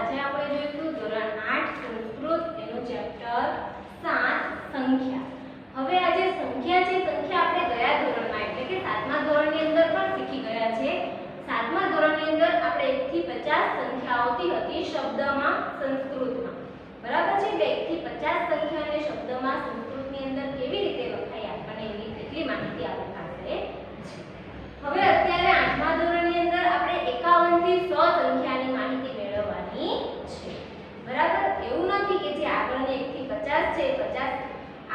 આજે આપણે જોઈશું ધોરણ 8 સંસ્કૃત એનું ચેપ્ટર 7 સંખ્યા. હવે આ જે સંખ્યા છે, સંખ્યા આપણે ગયા ધોરણમાં એટલે કે 7મા ધોરણની અંદર પણ શીખી ગયા છે. 7મા ધોરણની અંદર આપણે 1 થી 50 સંખ્યા આવતી હતી શબ્દમાં સંસ્કૃતમાં. બરાબર છે? એટલે 1 થી 50 સંખ્યાને શબ્દમાં સંસ્કૃતની અંદર કેવી રીતે લખાય આપણને એની કેટલી માહિતી આપણી પાસે છે. હવે અત્યારે 8મા ધોરણની અંદર આપણે 51 થી 100 સંખ્યાની માહિતી મેળવવાની છે. બરાબર? એવું નથી કે જે આગળની 1 થી 50 છે 50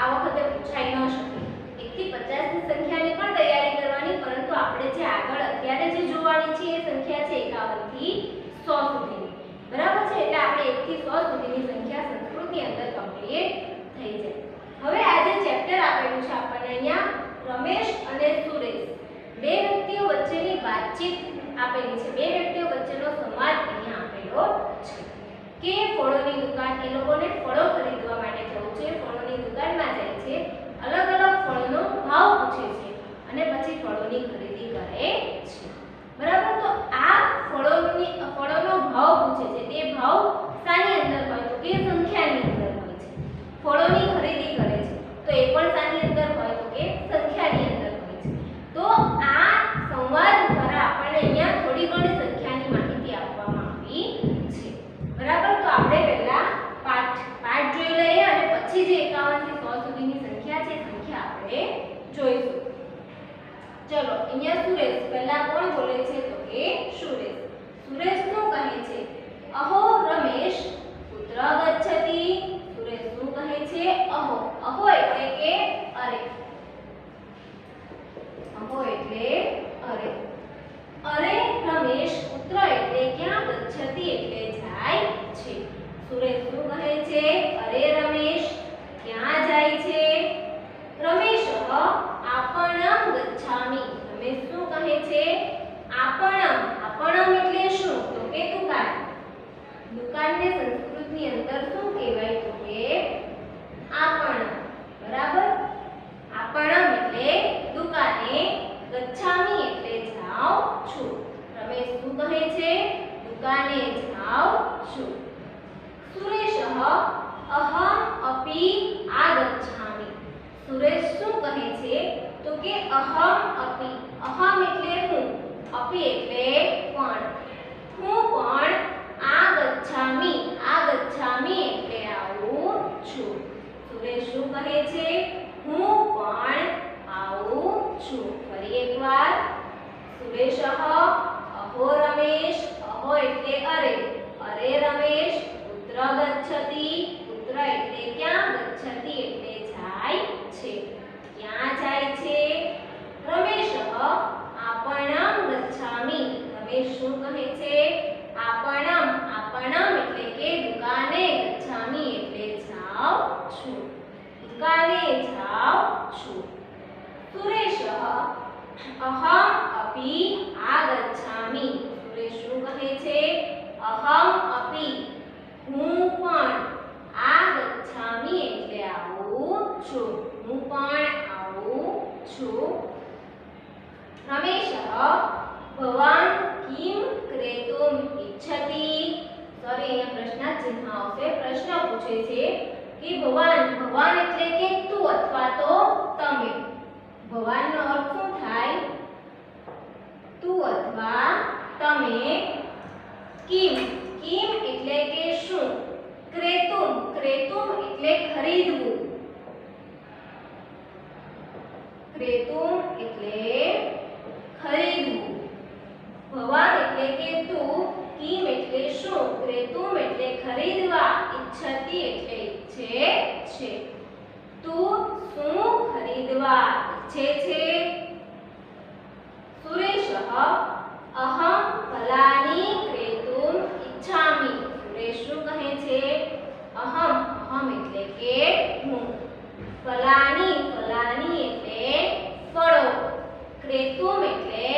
આ વખતે પૂછાઈ ન શકે. 1 થી 50 ની સંખ્યાની પણ તૈયારી કરવાની, પરંતુ આપણે જે આગળ અત્યારે જે જોવાની છે એ સંખ્યા છે 51 થી 100 સુધીની. બરાબર છે? એટલે આપણે 1 થી 100 સુધીની સંખ્યા સંસ્કૃતની અંદર કમ્પ્લીટ થઈ જાય. હવે આ જે ચેપ્ટર આપેલું છે આપણને અહીંયા રમેશ અને સુરેશ બે વ્યક્તિઓ વચ્ચેની વાતચીત આપેલી છે. બે વ્યક્તિઓ વચ્ચેનો સંવાદ અહીંયા આપેલો છે કે ફળોની દુકાન, એ લોકોને ફળો ખરીદવા માટે જવું છે. ફળોની દુકાનમાં જાય છે, અલગ અલગ ફળનો ભાવ પૂછે છે અને પછી ફળોની ખરીદી કરે છે. બરાબર? તો આ ફળોનો ભાવ પૂછે છે, તે ભાવ શાની અંદર હોય તો કે સંખ્યાની અંદર હોય છે. ફળોની ખરીદી કરે છે તો એ પણ શાની અંદર હોય તો કે સંખ્યાની અંદર હોય છે. તો આ સંવાદ દ્વારા આપણને અહીંયા થોડી ઘણી સંખ્યાની માહિતી આપવામાં આવી છે. બરાબર? તો આપણે પહેલા પાઠ જોઈ લઈએ અને પછી જે 51 થી 100 સુધીની સંખ્યા છે સંખ્યા આપણે જોઈશું. ચલો, અહીંયા સુરેશ પહેલા કોણ બોલે છે તો કે સુરેશ. સુરેશ શું કહે છે? અહો રમેશ પુત્ર ગચ્છતિ. સુરેશ શું કહે છે? અહો. અહો એટલે કે અરે. અહો એટલે અરે. અરે રમેશ પુત્ર એટલે ક્યાં, ગચ્છતિ એટલે જાય છે. સુરેશ શું કહે છે? અરે રમેશ ક્યાં જાય છે? રમેશ આપણમ ગચ્છામિ. રમેશ શું કહે છે? આપણમ. આપણમ એટલે શું તો કે દુકાન. દુકાનને સંસ્કૃતની અંદર શું કહેવાય તો કે આપણમ. બરાબર? આપણમ એટલે દુકાને, ગચ્છામિ એટલે જાઉં છું. રમેશ શું કહે છે? દુકાને જાઉં છું. સુરેશ અહમ અપી આગચ્છામિ. સુરેશ શું કહે છે તો કે અહમ અપી. અહમ એટલે હું, અપી એટલે પણ. હું પણ આગચ્છામિ. આગચ્છામિ એટલે આવું છું. સુરેશ શું કહે છે? હું પણ આવું છું. ફરી એકવાર. સુરેશ અહો રમેશ. અહો એટલે અરે. અરે રમેશ પુત્ર ગચ્છતિ. પુત્ર એટલે ક્યાં, ગચ્છતિ એટલે જાય છે. ક્યાં જાય છે? રમેશ આપણમ ગચ્છામિ. રમેશ શું કહે છે? આપણમ. આપણમ એટલે કે દુકાને, ગચ્છામિ એટલે જાઉં છું. દુકાને જાઉં છું. સુરેશ અહમ અપી આગચ્છામિ. સુરેશ શું કહે છે? અહમ અપી હું પણ, આગચ્છામિ એટલે આવું છું. હું પણ આવું છું. રમેશ ભવાન કિમ ક્રેતુમ ઇચ્છતિ. સોરી, અહીંયા પ્રશ્નાર્થ ચિહ્ન આવશે. પ્રશ્ન પૂછે છે કે ભવાન. ભવાન એટલે કે તું અથવા તો તમે. ભવાનનો અર્થ શું થાય? તું અથવા તમે. કિમ. કિમ એટલે કે શું? ક્રેતુમ. ક્રેતુમ એટલે ખરીદવું. ક્રેતુમ એટલે ખરીદવું. ભવાન એટલે કે તું, કિમ એટલે શું, ક્રેતુમ એટલે ખરીદવા, ઇચ્છતિ એટલે ઈચ્છે છે. તું શું ખરીદવા ઈચ્છે છે? સુરેશ અહમ ફલાની ક્રેતુમ ઇચ્છામિ. સુરેશ શું કહે છે? અહમ. અહમ એટલે કે હું. ફલાની. ફલાની એટલે ફળો. ક્રેતુમ એટલે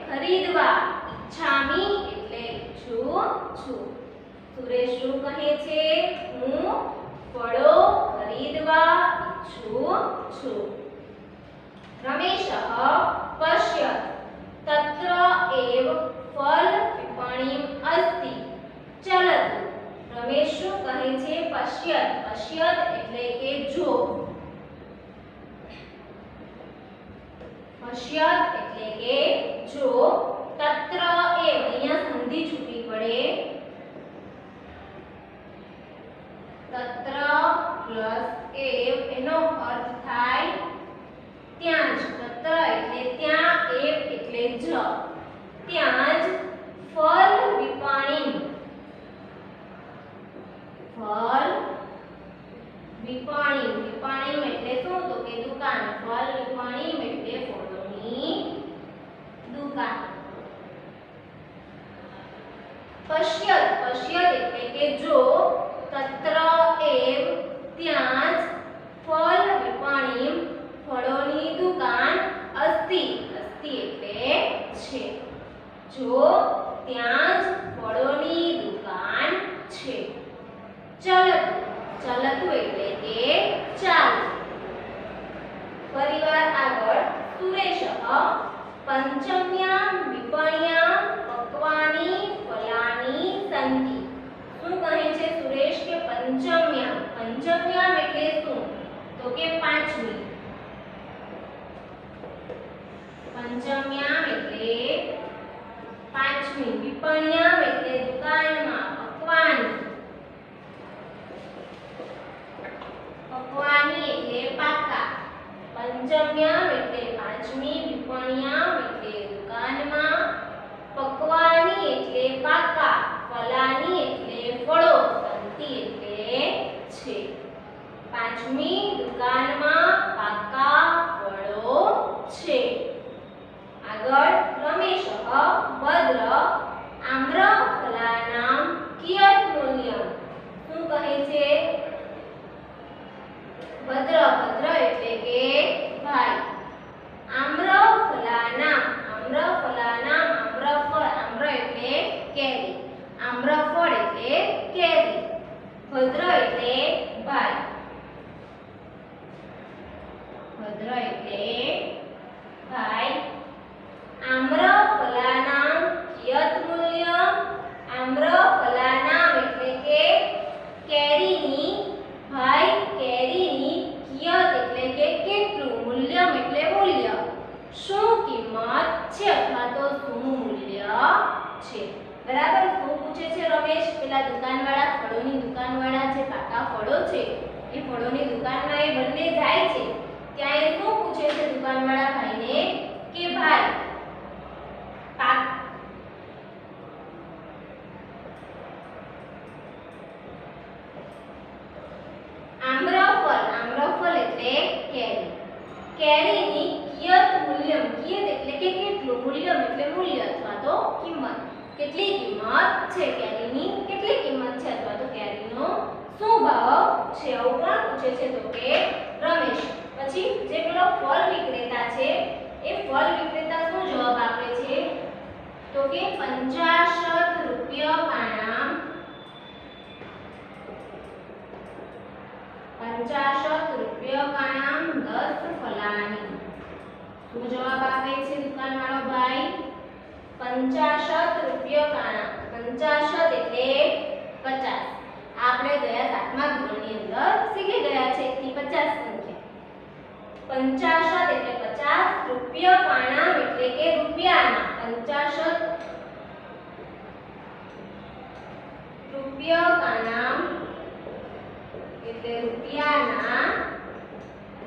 ખરીદવા. ઇચ્છામિ એટલે ઈચ્છું છું. સુરેશ શું કહે છે? હું ફળો ખરીદવા ઈચ્છું છું. રમેશ પશ્યત તત્ર એવ ફલ વિપણીમ અસ્તિ ચલતુ. પશ્યત એટલે કે જો, પશ્યત એટલે કે જો, તત્ર એવ અહીંયા સંધિ છૂટી પડે, તત્ર પ્લસ એવ એનો અર્થ થાય ત્યાં જ, તત્ર એટલે ત્યાં, એવ એટલે જ, ત્યાં જ ફલ વિપણિ, ફલ વિપણિ, વિપણિ એટલે શું તો કે દુકાન, ફલ વિપણિ એટલે ફળોની દુકાન. પશ્યત, પશ્યત એટલે કે જો, તત્ર એવ ત્યાં જ, ફલ વિપણિ ફળોની દુકાન, અસ્તિ, અસ્તિ એટલે છે, જો ત્યાં જ ફળોની દુકાન છે. ચલતુ, ચલતુ એટલે કે ચાલ. ફરીવાર આગળ, સુરેશઃ પંચમ્યામ વિપણ્યામ પક્વાની ફલાની સંતિ. શું કહે છે સુરેશ કે પંચમ્યામ, પંચમ્યામ એટલે શું તો કે પાંચમી, પંચમ્યામ એટલે પાંચમી, વિપણ્યામ એટલે દુકાનમાં, પક્વાની, પક્વાની એટલે પાકા, પંચમ્યામ એટલે પાંચમી, વિપણ્યામ એટલે દુકાનમાં, પક્વાની એટલે પાકા, ફલાની એટલે ફળો, સંતિ એટલે છે. પાંચમી દુકાનમાં પાકા ફળો છે. આગળ, રમેશઃ ભદ્ર આમ્રફલાનામ કિયત મૂલ્યમ. શું કહે છે ભદ્ર, ભદ્ર એટલે કે ભાઈ, આમ્રફલાનામ, આમ્રફલાનામ, આમ્રફળ, આમ્ર એટલે કેરી, આમ્રફળ એટલે કેરી, ભદ્ર એટલે ભાઈ, ભદ્ર એટલે ભાઈ, આમ્રફલાનામ કિયત મૂલ્યમ, આમ્રફલાનામ એટલે કે કેરીની, ભાઈ કેરીની, કિયત એટલે કે કેટલું, મૂલ્યમ એટલે મૂલ્ય, શું કિંમત છે અથવા તો શું મૂલ્ય છે. બરાબર, શું પૂછે છે રમેશ, પેલા દુકાનવાળા, ફળોની દુકાનવાળા જે પાકા ફળો છે એ ફળોની દુકાનમાં એ બંને જાય છે, ત્યાં એ શું પૂછે છે દુકાનવાળા ભાઈને કે ભાઈ આમ્રફળ, આમ્રફળ એટલે કેરી, કેરીની કિયત મૂલ્યમ, કિયત એટલે કે કેટલું, મૂલ્યમ એટલે મૂલ્ય અથવા તો કિંમત, કેટલી કિંમત છે કેરીની, કેટલી કિંમત છે અથવા તો કેરીનો શું ભાવ છે, આવું કોણ પૂછે છે તો કે રમેશ. પછી જે પેલો ફળ વિક્રેતા છે એ ફળ વિક્રેતા શું જવાબ આપે છે તો કે 50 રૂપિયાના 50 રૂપિયાના 10 ફલાની. શું જવાબ આપે છે દુકાનવાળો ભાઈ? 50 રૂપિયાના, 50 એટલે 50. આપણે ગયા 7મા ધોરણની અંદર શીખી ગયા છે 1 થી 50 સંખ્યા. 50 એટલે 50, રૂપિયાના એટલે કે રૂપિયાના, 50 રૂપિયાના એટલે રૂપિયાના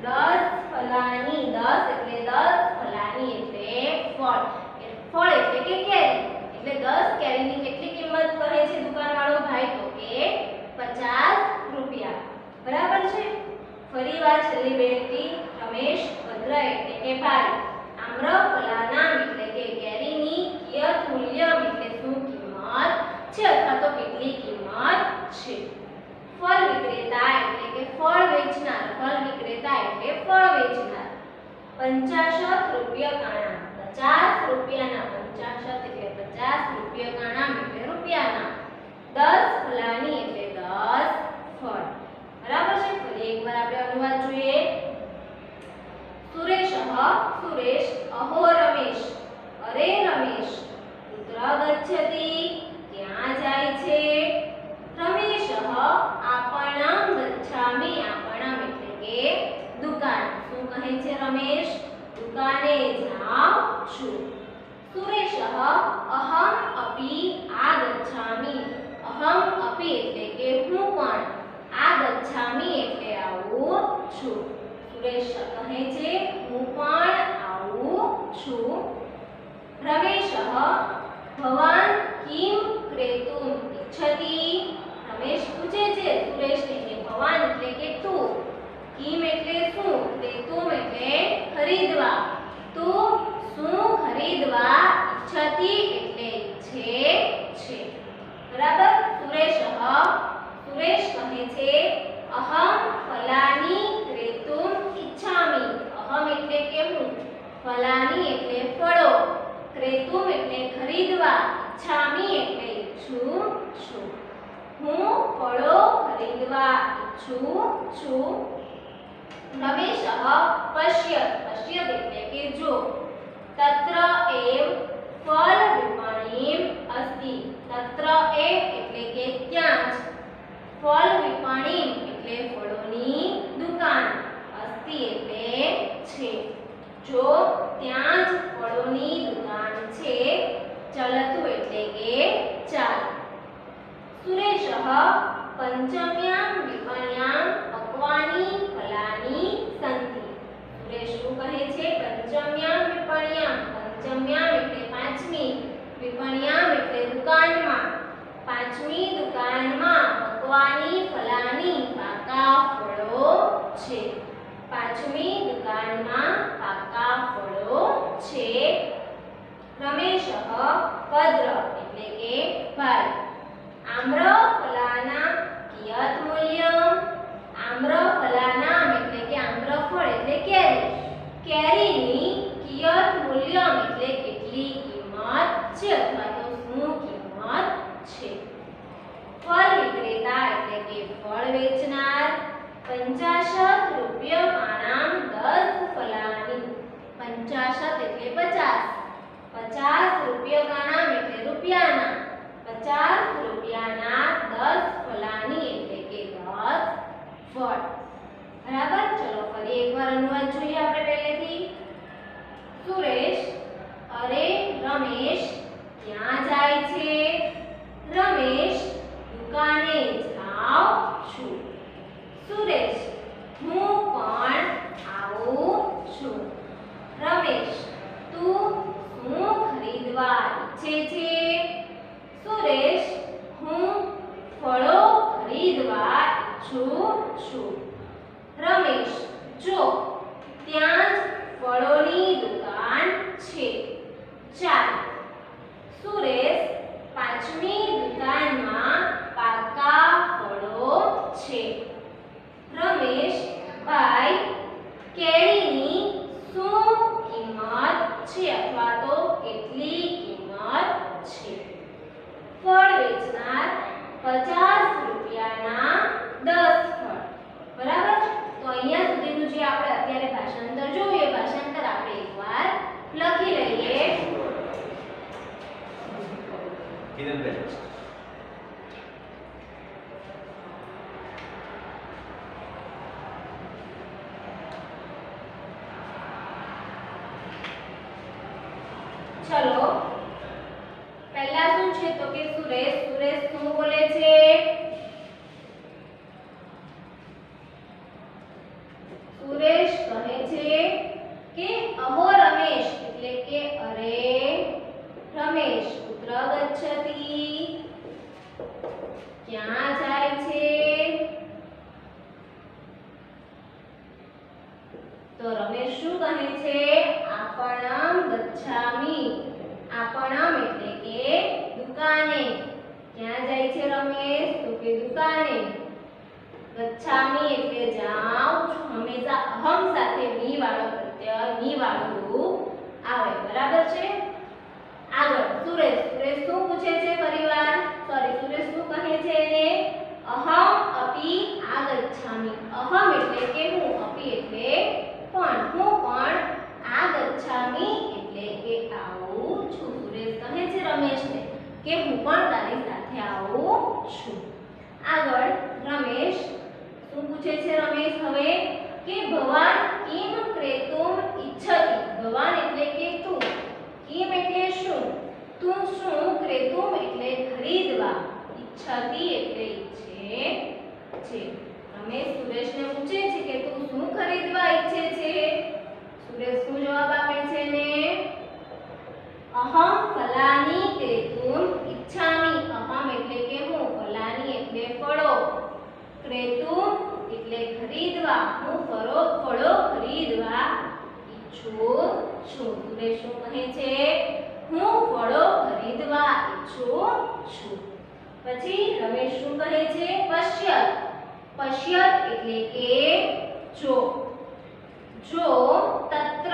10 ફલાની, 10 એટલે 10 ફલાની એટલે ફળ. ફળ એટલે કે કેરી, એટલે 10 કેરીની કેટલી કિંમત કહે છે દુકાનવાળો ભાઈ? તો કે 50 રૂપિયા. બરાબર છે? ફરીવાર છેલ્લી બેટી રમેશ, ભદ્ર એટલે કે ભાઈ, આમ્રફલાના એટલે કે કેરીની, કિયત મૂલ્યમ એટલે શું કિંમત છે અથવા તો કેટલી કિંમત છે. ફળ વિક્રેતા એટલે કે ફળ વેચનાર, ફળ વિક્રેતા એટલે ફળ વેચનાર. 50 રૂપિયાના, 50 રૂપિયાના, 50 એટલે 50 રૂપિયાના એટલે રૂપિયાના, 10 ફલાની એટલે 10 ફળ. બરાબર છે? ફરી એકવાર આપણે અનુવાદ જોઈએ. સુરેશ, અહો રમેશ, અરે રમેશ, કુત્ર ગચ્છતિ, ક્યાં જાય છે? રમેશ આપણામ ગચ્છામઃ, પણ આગચ્છામિ એટલે આવું છું. સુરેશ કહે છે હું પણ આવું છું. રમેશ ભવાન કિમ ક્રેતુમ ઇચ્છતિ. રમેશ પૂછે છે સુરેશને કે ભવાન એટલે કે તું, કિમ એટલે શું, ક્રેતુમ એટલે ખરીદવા, તું શું ખરીદવા ઇચ્છતિ એટલે ઈચ્છે છે. બરાબર. સુરેશ કહે છે અહમ ફલાની ક્રેતુમ ઇચ્છામિ. અહમ એટલે કે હું, ફલાની એટલે ફળો, ક્રેતુમ એટલે ખરીદવા, ઈચ્છામિ એટલે ઈચ્છું છું. હું ફળો ખરીદવા ઈચ્છું છું. રમેશ પશ્યત. પશ્યત એટલે કે જો. તત્ર એવ ફળ વિપણીમ અસ્તિ. તત્ર એવ એટલે કે ત્યાં જ, ફળ વિપણીમ એટલે ફળોની દુકાન, અસ્તિ એટલે છે. જો ત્યાં જ ફળોની દુકાન છે. ચલતું એટલે કે ચાલ. સુરેશ પંચમ્યામ વિપણ્યામ પક્વાની ફલાની સંતિ. સુરેશ શું કહે છે? પંચમ્યામ વિપણ્યામ. પંચમ્યામ એટલે પાંચમી, વિપણ્યામ એટલે દુકાનમાં, પાંચમી દુકાનમાં પક્વાની ફલાની પાકા ફળો છે. પાંચમી દુકાનમાં પાકા ફળો છે. રમેશ પદ્ર એટલે કે ભાઈ. આમ્ર ફલાના કિયત મૂલ્યમ. આમ્ર ફલાનામ એટલે કે આમ્રફળ એટલે કેરી. કેરીની કિયત મૂલ્યમ એટલે કેટલી કિંમત છે અથવા તો શું કિંમત છે. ફળ વિક્રેતા એટલે કે ફળ વેચનાર. 50 રૂપ્યકાણામ 10 ફલાની. 50 એટલે 50. 50 રૂપ્યકાણામ એટલે રૂપિયાના. 50 રૂપિયાના 10 ફલાની એટલે કે 10 ફળ. બરાબર. ચલો ફરી એકવાર અનુવાદ જોઈએ આપણે પહેલેથી. સુરેશ અરે રમેશ ક્યાં જાય છે? રમેશ દુકાને જાઉં છું. સુરેશ હું પણ આવું છું. રમેશ તું શું ખરીદવા ઈચ્છે છે? સુરેશ હું ફળો ખરીદવા ઈચ્છું છું. રમેશ જો ત્યાં જ ફળોની દુકાન છે. ચાલ. સુરેશ પાંચમી દુકાનમાં પાકા ફળો છે. રમેશ ભાઈ કેરીની શું કિંમત છે અથવા તો કેટલી કિંમત છે? ફળ વેચનાર 50 રૂપિયાના 10 ફળ. બરાબર. તો અહીંયા સુધીનું જે આપણે અત્યારે ભાષાંતર જોયું એ ભાષાંતર આપણે એકવાર લખી લઈએ. ચલો પહેલા શું છે તો કે સુરેશ શું બોલે છે? સુરેશ કહે છે કે અહો રમેશ એટલે કે અરે રમેશ કુત્ર ગચ્છતિ. ક્યાં જાય છે? તો રમેશ શું કહે છે? આપણમ ગચ્છામિ. આપણમ એટલે કે દુકાને. ક્યાં જાય છે રમેશ? તો કે દુકાને. ગચ્છામિ એટલે જાઉં છું. હંમેશા અહમ સાથે મી વાળો પ્રત્યય, મી વાળું રૂપ આવે. બરાબર છે. આગળ સુરેશ શું પૂછે છે? ફરીવાર સુરેશ શું કહે છે એને? અહમ અપી આગચ્છામિ. અહમ એટલે કે હું, અપી એટલે પણ, હું પણ આગચ્છામિ એટલે કે આવું છું. સુરેશ કહે છે રમેશને કે હું પણ તારી સાથે આવું છું. આગળ રમેશ શું પૂછે છે? રમેશ હવે કે ભવાન કિમ ક્રેતુમ ઇચ્છતિ. ભવાન એટલે કે તું, કિમ એટલે શું, તું શું, ક્રેતુમ એટલે ખરીદવા, ઇચ્છતિ એટલે ઈચ્છે છે. રમેશ સુરેશને પૂછે છે કે તું શું ખરીદવા ઈચ્છે છે? સુરેશ શું જવાબ આપે છે ને? અહમ ફલાની ક્રેતુમ ઈચ્છામિ. અહમ એટલે કે હું, ફલાની એટલે ફળો, ક્રેતુમ એટલે ખરીદવા, હું ફળો ખરીદવા ઈચ્છું છું. સુરેશ શું કહે છે? હું ફળો ખરીદવા ઈચ્છું છું. પછી રમેશ શું કહે છે? પશ્યત. પશ્યત એટલે કે જો. જો તત્ર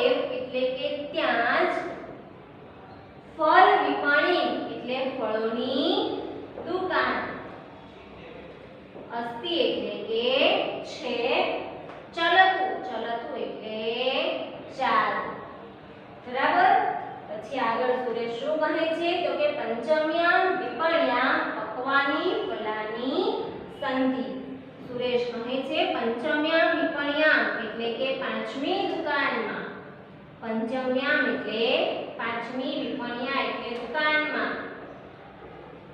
એવ એટલે કે ત્યાં જ, ફળ વિપણી એટલે ફળોની દુકાન, અસ્તિ એટલે કે છે, ચલતુ. ચલતુ એટલે ચાલ. બરાબર. પછી આગળ સુરેશ શું કહે છે? તો કે પંચમ્યામ વિપણ્યામ પક્વાની ફલાની સંતિ. સુરેશ કહે છે પંચમ્યામ વિપણ્યામ એટલે કે પાંચમી દુકાનમાં. પંચમ્યામ એટલે પાંચમી, વિપણ્યા એટલે દુકાનમાં.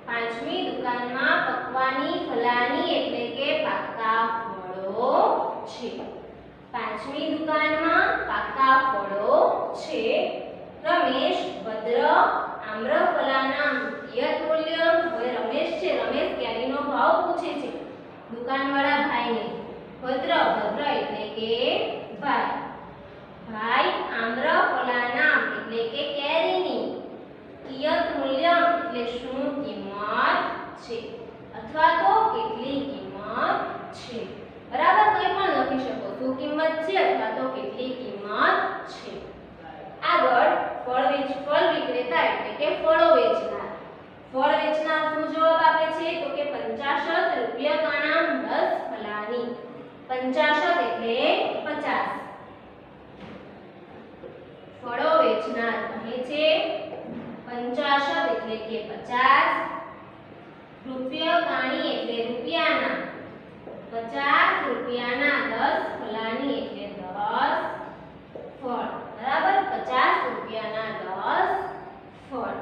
પાંચમી દુકાનમાં પક્વાની ફલાની એટલે કે પાકા ફળો છે. પાંચમી દુકાનમાં પાકા ફળો છે. રમેશ ભદ્ર આમ્રફલાનામ કિયત મૂલ્યમ. હવે રમેશ છે, રમેશ કેરીનો ભાવ પૂછે છે દુકાનવાળા ભાઈને. ભદ્ર એટલે કે ભાઈ. ભાઈ આમ્રફલાનામ એટલે કે કેરીની, કિયત મૂલ્યમ એટલે શું કિંમત છે, અથવા તો કેટલી કિંમત છે. બરાબર. કંઈ પણ લખી શકો, શું કિંમત છે અથવા તો કેટલી કિંમત છે. આગળ ફળ વિક્રેતા એટલે કે ફળો વેચનાર. ફળ વેચનાર શું જવાબ આપે છે? તો કે 50 રૂપ્યકાણામ 10 ફલાની. 50 એટલે 50. ફળો વેચનાર કહે છે 50 એટલે કે 50. રૂપ્યકાણી એટલે રૂપિયાના. 50 રૂપિયાના 10 ફલાની એટલે 10 ફળ. બરાબર. 50 રૂપિયાના 10 ફળ.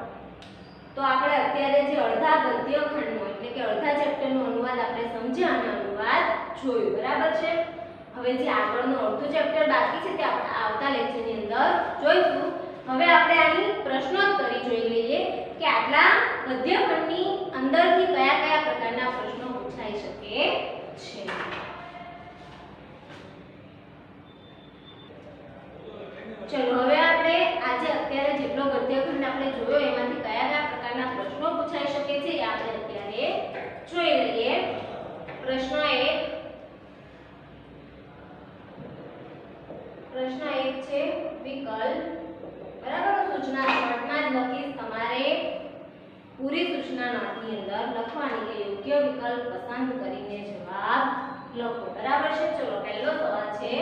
તો આપણે અત્યારે જે અડધા ગદ્ય ખંડનો એટલે કે અડધા ચેપ્ટરનો અનુવાદ આપણે સમજ્યા અને અનુવાદ જોયું. બરાબર છે. હવે જે આગળનું અડધું ચેપ્ટર બાકી છે તે આપણે આવતા લેક્ચરની અંદર જોઈશું. હવે આપણે આની પ્રશ્નોત્તરી જોઈ લઈએ કે આટલા ગદ્ય ખંડની અંદરથી કયા કયા પ્રકારના પ્રશ્નો પૂછાઈ શકે છે. ચલો હવે આપણે આજે અત્યારે જેટલો ગદ્યખંડ આપણે જોયો એમાંથી કયા કયા પ્રકારના પ્રશ્નો પૂછાઈ શકે છે એ આપણે અત્યારે જોઈ લઈએ. પ્રશ્ન 1 છે વિકલ્પ. બરાબર. સૂચના નોટમાં જ લખીશ, તમારે પૂરી સૂચના નોટની અંદર લખવાની કે યોગ્ય વિકલ્પ પસંદ કરીને જવાબ લખો. બરાબર છે. ચલો પહેલો સવાલ છે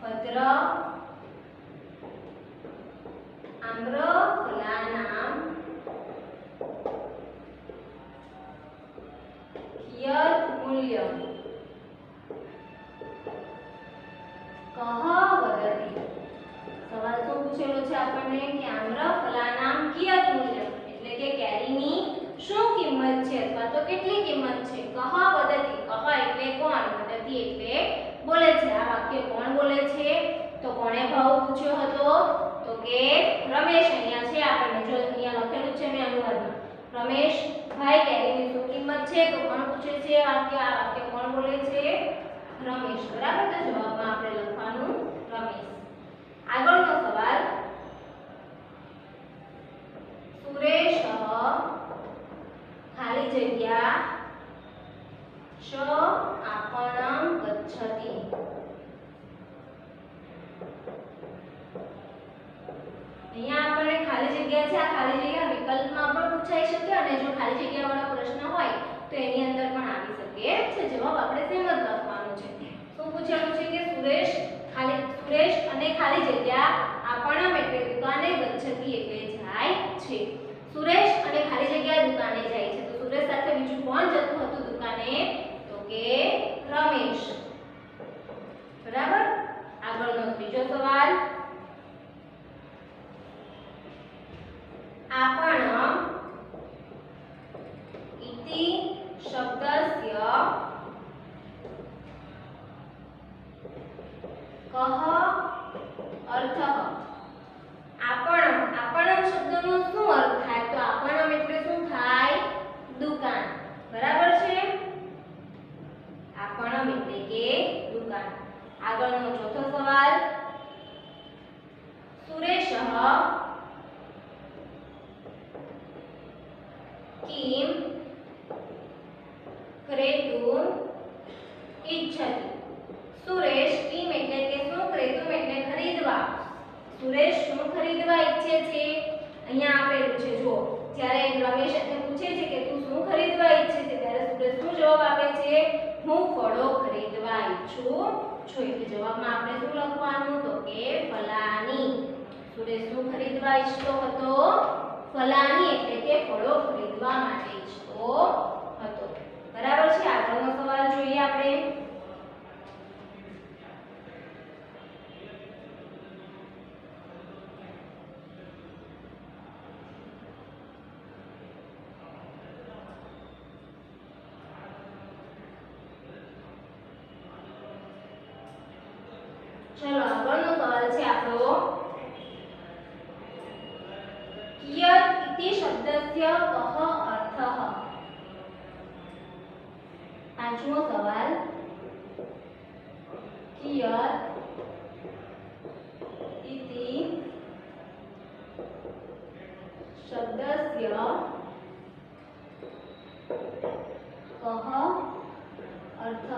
ભદ્ર આમ્રફલાનામ કિયત મૂલ્યમ કહ વદતિ. સવાલ શું પૂછેલો છે આપણને કે આમ્રફલાનામ કિયત મૂલ્યમ એટલે કે કેરીની શું કિંમત છે અથવા તો કેટલી કિંમત છે. કહ વદતિ. કહ એટલે કોણ, વદતિ એટલે બોલે છે. આ વાક્ય કોણ બોલે છે? તો કોણે ભાવ પૂછ્યો હતો? તો કે રમેશ. અહીંયા છે આપણને જો અહીંયા લખેલું છે મેં અનુવાદમાં. રમેશ ભાઈ કેરીની શું કિંમત છે? તો કોણ પૂછે છે વાક્ય? આ વાક્ય કોણ બોલે છે? રમેશ. બરાબર. તો જવાબમાં આપણે લખવાનું રમેશ. આગળનો સવાલ સુરેશ ખાલી જગ્યા શ આપણમ ગચ્છતિ. અહીંયા આપણને ખાલી જગ્યા છે. આ ખાલી જગ્યા વિકલ્પમાં પણ પૂછાઈ શકે અને જો ખાલી જગ્યા વાળો પ્રશ્ન હોય તો એની અંદર પણ આવી શકે છે. જવાબ આપણે તેમ જ લખવાનો છે. શું પૂછેલું છે કે સુરેશ અને ખાલી જગ્યા આપણમ એટલે દુકાને ગચ્છતિ એટલે જાય છે. સુરેશ અને ખાલી જગ્યા દુકાને જાય છે. તો સુરેશ સાથે બીજું કોણ જતું હતું દુકાને? તો કે રમેશ. બરાબર. આગળનો ત્રીજો સવાલ આપણ ઇતિ किम क्रेतुम इच्छति। सुरेश किम એટલે કે શું, ક્રેતુમ એટલે ખરીદવા, સુરેશ શું ખરીદવા ઈચ્છે છે? અહીંયા આપેલું છે જો, જ્યારે રમેશ એને પૂછે છે કે તું શું ખરીદવા ઈચ્છે છે, ત્યારે સુરેશ શું જવાબ આપે છે? હું ફળો ખરીદવા ઈચ્છું છું। એટલે જવાબમાં આપણે શું લખવાનું? તો કે ફલાની। સુરેશ શું ખરીદવા ઈચ્છતો હતો? ફલાની એટલે કે ફળો ખરીદવા માટે ઈચ્છતો હતો। બરાબર છે। આગળનો સવાલ જોઈએ આપણે। चलो આગળનો સવાલ છે આપણો કિયત इति શબ્દસ્ય કહ અર્થઃ। પાંચમો સવાલ કિયત इति શબ્દસ્ય કહ અર્થઃ।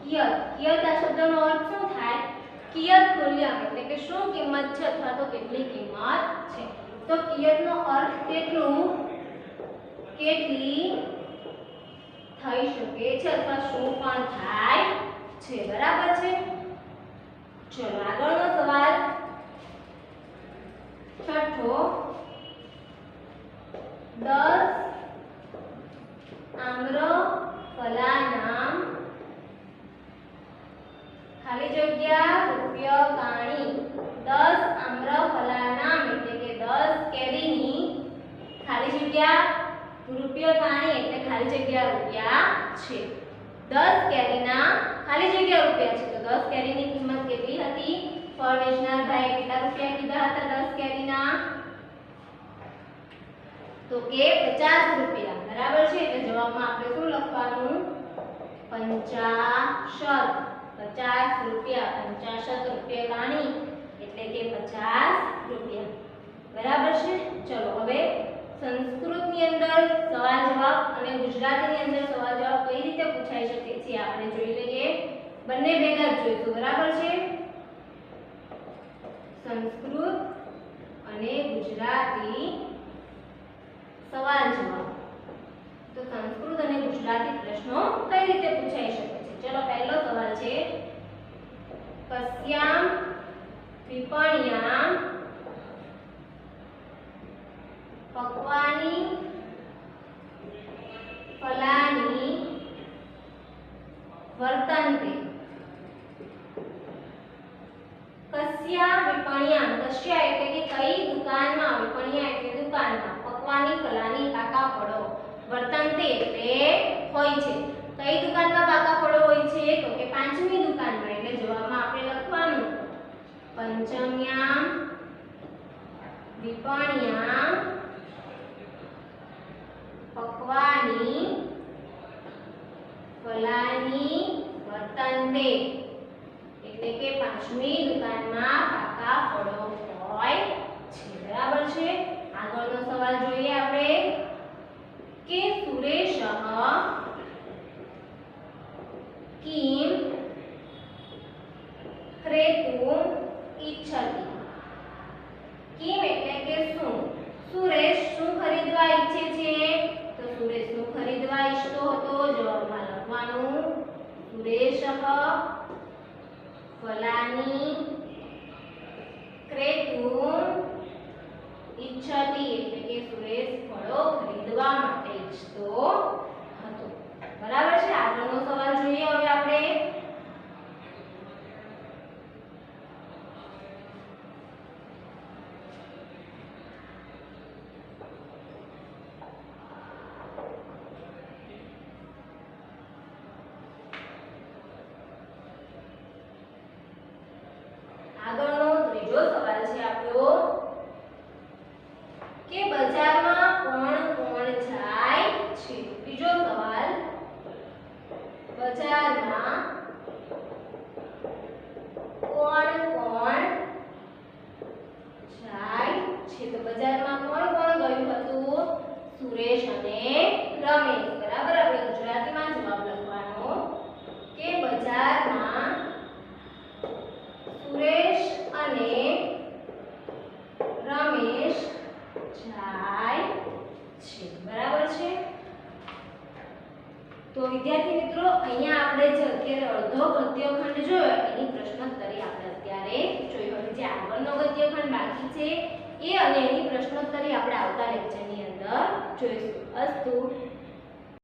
કિયત, કિયત આ શબ્દનો અર્થ શું થાય? કિયત મૂલ્ય એટલે કે શું કિંમત છે અથવા તો કેટલી કિંમત છે। તો કિયતનો અર્થ કેટલું, કેટલી થઈ શકે છે અથવા શું પણ થાય છે। બરાબર છે। ચલો આગળનો સવાલ છઠ્ઠો 10 આમ્રફલાનામ ખાલી જગ્યા રૂપિયાકાણી। 10 આમ્રફલાનામ એટલે કે 10 કેરીની ખાલી જગ્યા રૂપિયાકાણી એટલે ખાલી જગ્યા રૂપિયા છે। 10 કેરીના ખાલી જગ્યા રૂપિયા છે। તો 10 કેરીની કિંમત કેટલી હતી? ફળ વેચનાર ભાઈએ કેટલા રૂપિયા કીધા હતા 10 કેરીના? તો કે 50 રૂપિયા। બરાબર છે। એટલે જવાબમાં આપણે શું લખવાનું? 50 રૂપિયા। 50 રૂપિયાકાણી એટલે કે 50 રૂપિયા। બરાબર છે। ચલો હવે સંસ્કૃતની અંદર સવાલ જવાબ અને ગુજરાતીની અંદર સવાલ જવાબ કઈ રીતે પૂછાઈ શકે છે આપણે જોઈ લઈએ। બંને ભેગા જ જોઈશું। બરાબર છે। સંસ્કૃત અને ગુજરાતી સવાલ જવાબ। તો સંસ્કૃત અને ગુજરાતી પ્રશ્નો કઈ રીતે પૂછાઈ શકે છે? ચલો પહેલો સવાલ છે કસ્યામ વિપણ્યામ પક્વાની ફલાની વર્તન્તે। કસ્યા વિપણ્યામ, કસ્યા એટલે કે કઈ દુકાનમાં, વિપણ્યા એટલે દુકાનમાં, પક્વાની ફલાની પાકા ફળો, વર્તન્તે એટલે હોય છે। કઈ દુકાનમાં પાકા ફળો હોય છે? તો કે પાંચમી દુકાનમાં। એટલે જવાબમાં આપણે લખવાનું પંચમ્યામ વિપણ્યામ પક્વાની ફલાની વર્તન્તે એટલે કે પાંચમી દુકાનમાં પાકા ફળો હોય છે। બરાબર છે। આગળનો સવાલ જોઈએ આપણે કે સુરેશઃ કિમ ક્રેતુમ ઇચ્છતિ। કિમ એટલે કે શું, સુરેશ શું ખરીદવા ઈચ્છે છે? તો સુરેશ શું ખરીદવા ઈચ્છતો હતો? જવાબમાં લખવાનું સુરેશઃ ફલાની ક્રેતુમ ઇચ્છતિ એટલે કે સુરેશ ફળો ખરીદવા માટે ઈચ્છતો હતો। બરાબર છે। આગળનો સવાલ જોઈએ હવે આપણે આગળનો ત્રીજો સવાલ છે આપણો કે બજારમાં કોણ કોણ જાય છે। બીજો સવાલ બજારમાં કોણ કોણ જાય છે। તો બજારમાં કોણ કોણ ગયું હતું? સુરેશ અને રમેશ. બરાબર. આપણે ગુજરાતીમાં જવાબ લખવાનો કે બજારમાં સુરેશ અને રમેશ જાય છે. બરાબર છે. તો વિદ્યાર્થી મિત્રો, અહીંયા આપણે જે અત્યારે અડધો ગદ્યખંડ જોયો એની પ્રશ્નોત્તરી આપણે અત્યારે જોઈ. હવે જે આગળનો ગદ્યખંડ બાકી છે એ અને એની પ્રશ્નોત્તરી આપણે આવતા લેક્ચરની અંદર જોઈશું. અસ્તુ.